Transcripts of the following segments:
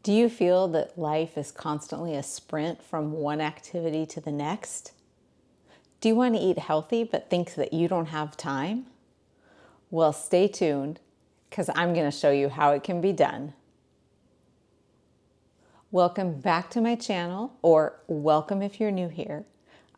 Do you feel that life is constantly a sprint from one activity to the next? Do you want to eat healthy but think that you don't have time? Well, stay tuned because I'm going to show you how it can be done. Welcome back to my channel, or welcome if you're new here.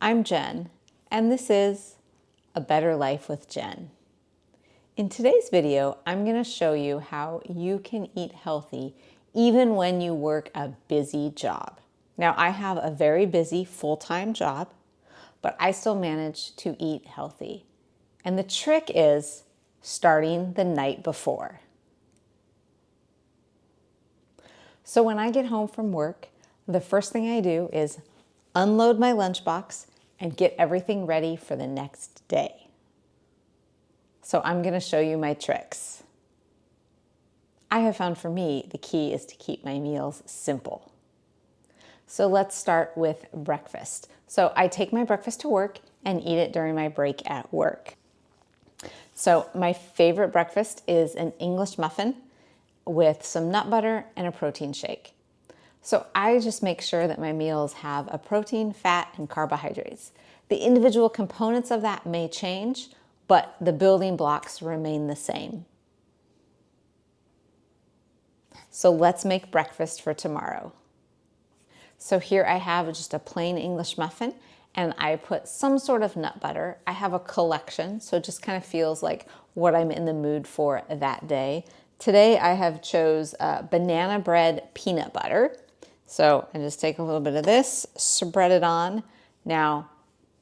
I'm Jen, and this is A Better Life with Jen. In today's video, I'm going to show you how you can eat healthy even when you work a busy job. Now, I have a very busy full-time job, but I still manage to eat healthy. And the trick is starting the night before. So when I get home from work, the first thing I do is unload my lunchbox and get everything ready for the next day. So I'm going to show you my tricks. I have found for me, the key is to keep my meals simple. So let's start with breakfast. So I take my breakfast to work and eat it during my break at work. So my favorite breakfast is an English muffin with some nut butter and a protein shake. So I just make sure that my meals have a protein, fat, and carbohydrates. The individual components of that may change, but the building blocks remain the same. So let's make breakfast for tomorrow. So here I have just a plain English muffin, and I put some sort of nut butter. I have a collection, so it just kind of feels like what I'm in the mood for that day. Today I have chose banana bread peanut butter. So I just take a little bit of this, spread it on. Now,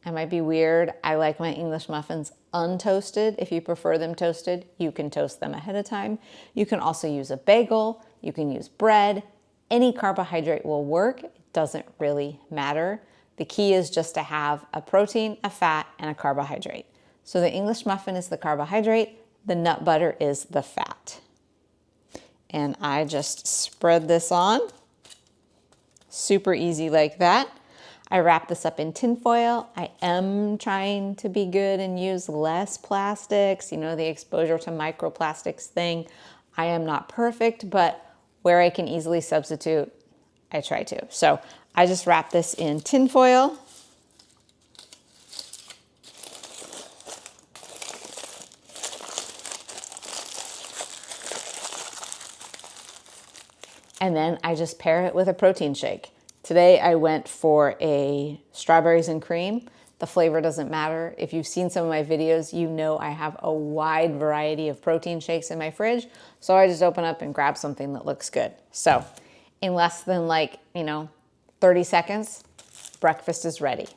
I might be weird. I like my English muffins untoasted. If you prefer them toasted, you can toast them ahead of time. You can also use a bagel. You can use bread. Any carbohydrate will work. It doesn't really matter. The key is just to have a protein, a fat, and a carbohydrate. So the English muffin is the carbohydrate. The nut butter is the fat. And I just spread this on. Super easy like that. I wrap this up in tin foil. I am trying to be good and use less plastics, the exposure to microplastics thing. I am not perfect, but where I can easily substitute, I try to. So I just wrap this in tin foil. And then I just pair it with a protein shake. Today I went for a strawberries and cream. The flavor doesn't matter. If you've seen some of my videos, you know I have a wide variety of protein shakes in my fridge. So I just open up and grab something that looks good. So in less than 30 seconds, breakfast is ready.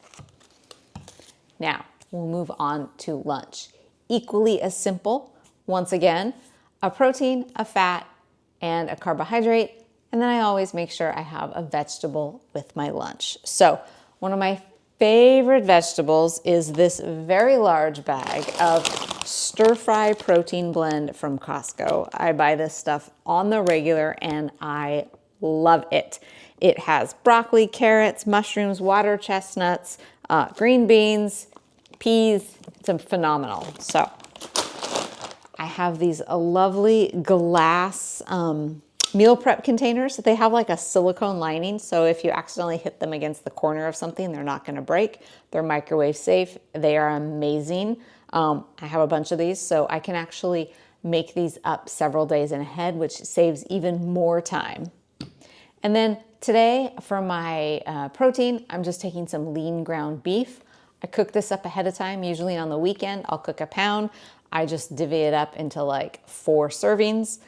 Now we'll move on to lunch. Equally as simple. Once again, a protein, a fat, and a carbohydrate. And then I always make sure I have a vegetable with my lunch. So one of my favorite vegetables is this very large bag of stir-fry protein blend from Costco. I buy this stuff on the regular and I love it. It has broccoli, carrots, mushrooms, water chestnuts, green beans, peas. It's phenomenal. So I have these lovely glass meal prep containers. They have like a silicone lining, so if you accidentally hit them against the corner of something, they're not going to break. They're microwave safe. They are amazing. I have a bunch of these, so I can actually make these up several days in ahead, which saves even more time. And then today for my protein, I'm just taking some lean ground beef. I cook this up ahead of time. Usually on the weekend, I'll cook a pound. I just divvy it up into like 4 servings.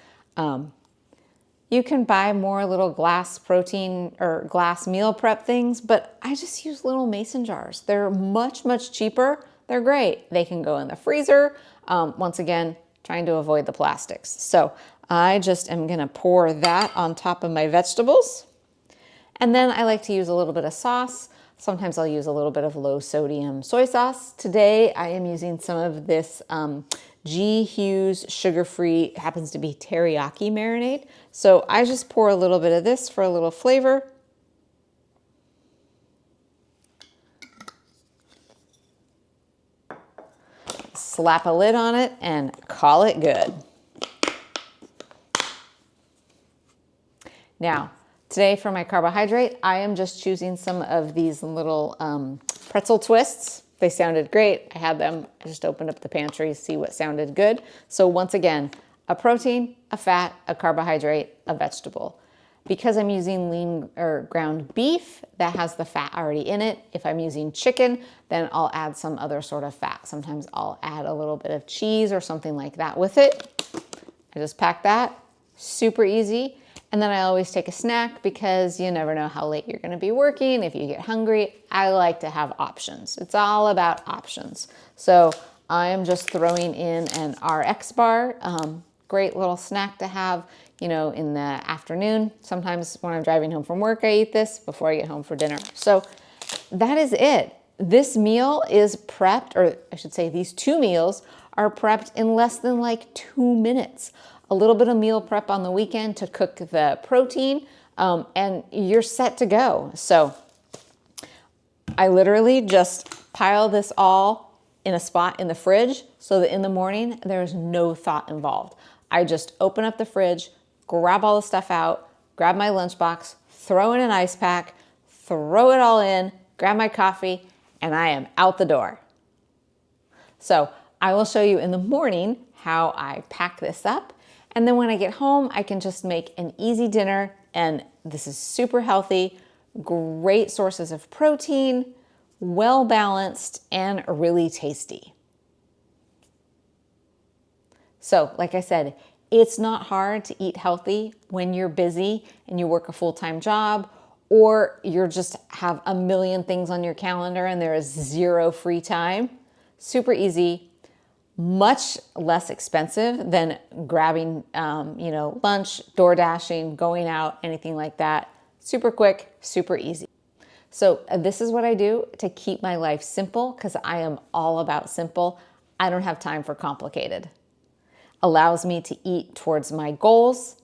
You can buy more little glass protein or glass meal prep things, but I just use little mason jars. They're much, much cheaper. They're great. They can go in the freezer. Once again, trying to avoid the plastics. So I just am gonna pour that on top of my vegetables. And then I like to use a little bit of sauce. Sometimes I'll use a little bit of low sodium soy sauce. Today I am using some of this G. Hughes sugar-free, happens to be teriyaki marinade. So I just pour a little bit of this for a little flavor. Slap a lid on it and call it good. Now, Today for my carbohydrate, I am just choosing some of these little pretzel twists. They sounded great. I had them. I just opened up the pantry to see what sounded good. So once again, a protein, a fat, a carbohydrate, a vegetable. Because I'm using lean or ground beef, that has the fat already in it. If I'm using chicken, then I'll add some other sort of fat. Sometimes I'll add a little bit of cheese or something like that with it. I just pack that, super easy. And then I always take a snack because you never know how late you're gonna be working. If you get hungry, I like to have options. It's all about options. So I am just throwing in an RX bar. Great little snack to have, you know, in the afternoon. Sometimes when I'm driving home from work, I eat this before I get home for dinner. So that is it. This meal is prepped, or I should say these two meals are prepped in less than like 2 minutes. A little bit of meal prep on the weekend to cook the protein, and you're set to go. So I literally just pile this all in a spot in the fridge so that in the morning, there's no thought involved. I just open up the fridge, grab all the stuff out, grab my lunchbox, throw in an ice pack, throw it all in, grab my coffee, and I am out the door. So I will show you in the morning how I pack this up. And then when I get home, I can just make an easy dinner. And this is super healthy, great sources of protein, well balanced, and really tasty. So like I said, it's not hard to eat healthy when you're busy and you work a full-time job, or you're just have a million things on your calendar and there is zero free time. Super easy, much less expensive than grabbing, lunch, door dashing, going out, anything like that. Super quick, super easy. So this is what I do to keep my life simple, because I am all about simple. I don't have time for complicated. Allows me to eat towards my goals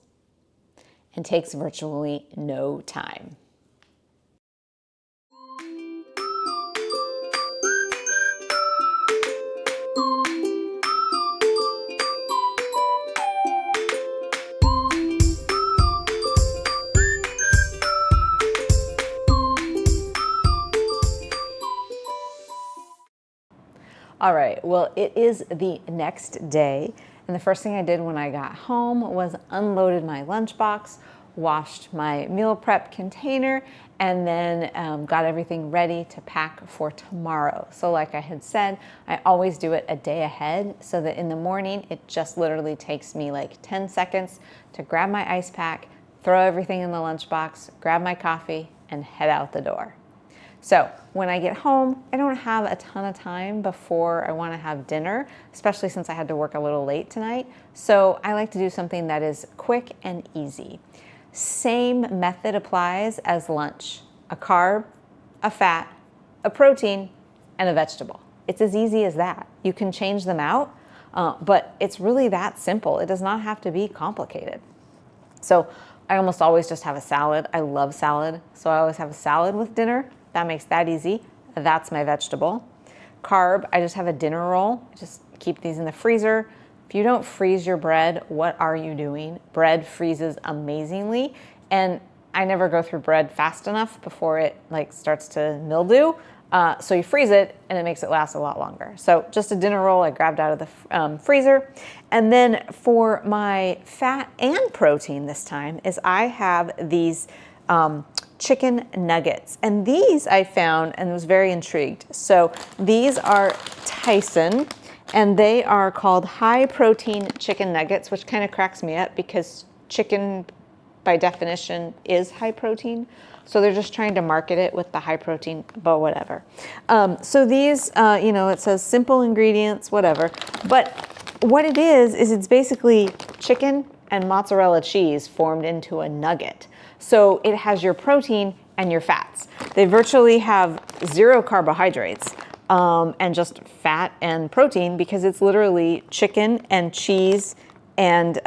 and takes virtually no time. All right, well, it is the next day, and the first thing I did when I got home was unloaded my lunchbox, washed my meal prep container, and then got everything ready to pack for tomorrow. So like I had said, I always do it a day ahead so that in the morning, it just literally takes me like 10 seconds to grab my ice pack, throw everything in the lunchbox, grab my coffee, and head out the door. So when I get home, I don't have a ton of time before I want to have dinner, especially since I had to work a little late tonight. So I like to do something that is quick and easy. Same method applies as lunch: a carb, a fat, a protein, and a vegetable. It's as easy as that. You can change them out, but it's really that simple. It does not have to be complicated. So I almost always just have a salad. I love salad. So I always have a salad with dinner. That makes that easy. That's my vegetable. Carb, I just have a dinner roll. I just keep these in the freezer. If you don't freeze your bread, what are you doing? Bread freezes amazingly, and I never go through bread fast enough before it starts to mildew. So you freeze it and it makes it last a lot longer. So just a dinner roll I grabbed out of the freezer. And then for my fat and protein this time is I have these chicken nuggets. And these I found and was very intrigued. So these are Tyson, and they are called high protein chicken nuggets, which kind of cracks me up because chicken by definition is high protein. So they're just trying to market it with the high protein, but whatever. So these, it says simple ingredients, whatever. But what it is it's basically chicken and mozzarella cheese formed into a nugget. So it has your protein and your fats. They virtually have zero carbohydrates and just fat and protein because it's literally chicken and cheese and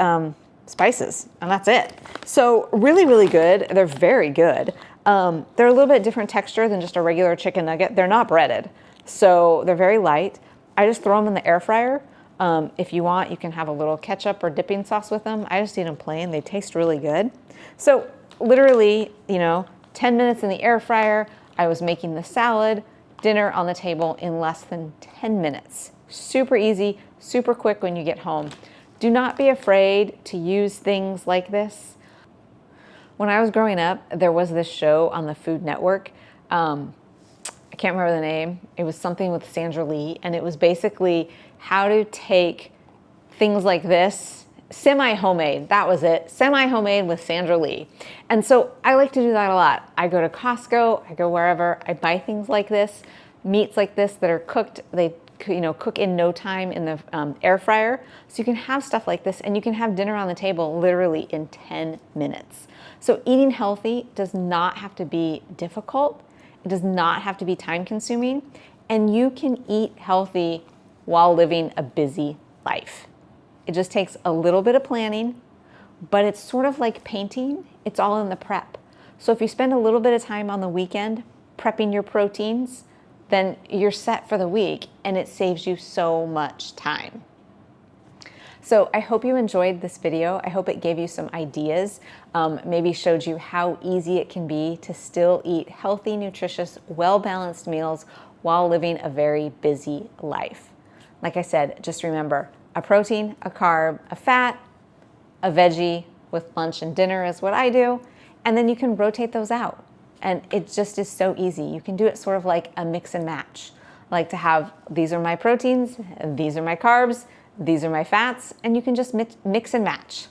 spices, and that's it. So really, really good. They're very good. They're a little bit different texture than just a regular chicken nugget. They're not breaded, so they're very light. I just throw them in the air fryer. If you want, you can have a little ketchup or dipping sauce with them. I just eat them plain. They taste really good. So literally, 10 minutes in the air fryer, I was making the salad, dinner on the table in less than 10 minutes. Super easy, super quick when you get home. Do not be afraid to use things like this. When I was growing up, there was this show on the Food Network. I can't remember the name. It was something with Sandra Lee, and it was basically how to take things like this, semi-homemade, that was it, semi-homemade with Sandra Lee. And so I like to do that a lot. I go to Costco, I go wherever, I buy things like this, meats like this that are cooked, they cook in no time in the air fryer. So you can have stuff like this, and you can have dinner on the table literally in 10 minutes. So eating healthy does not have to be difficult. It does not have to be time consuming, and you can eat healthy while living a busy life. It just takes a little bit of planning, but it's sort of like painting. It's all in the prep. So if you spend a little bit of time on the weekend prepping your proteins, then you're set for the week, and it saves you so much time. So I hope you enjoyed this video. I hope it gave you some ideas, maybe showed you how easy it can be to still eat healthy, nutritious, well-balanced meals while living a very busy life. Like I said, just remember, a protein, a carb, a fat, a veggie with lunch and dinner is what I do, and then you can rotate those out. And it just is so easy. You can do it sort of like a mix and match. I like to have, these are my proteins, and these are my carbs, these are my fats, and you can just mix and match.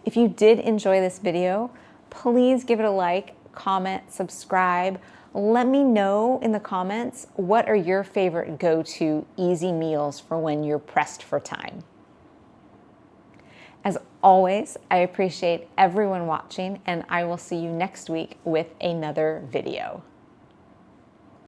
If you did enjoy this video, please give it a like, comment, subscribe. Let me know in the comments, what are your favorite go-to easy meals for when you're pressed for time? As always, I appreciate everyone watching, and I will see you next week with another video.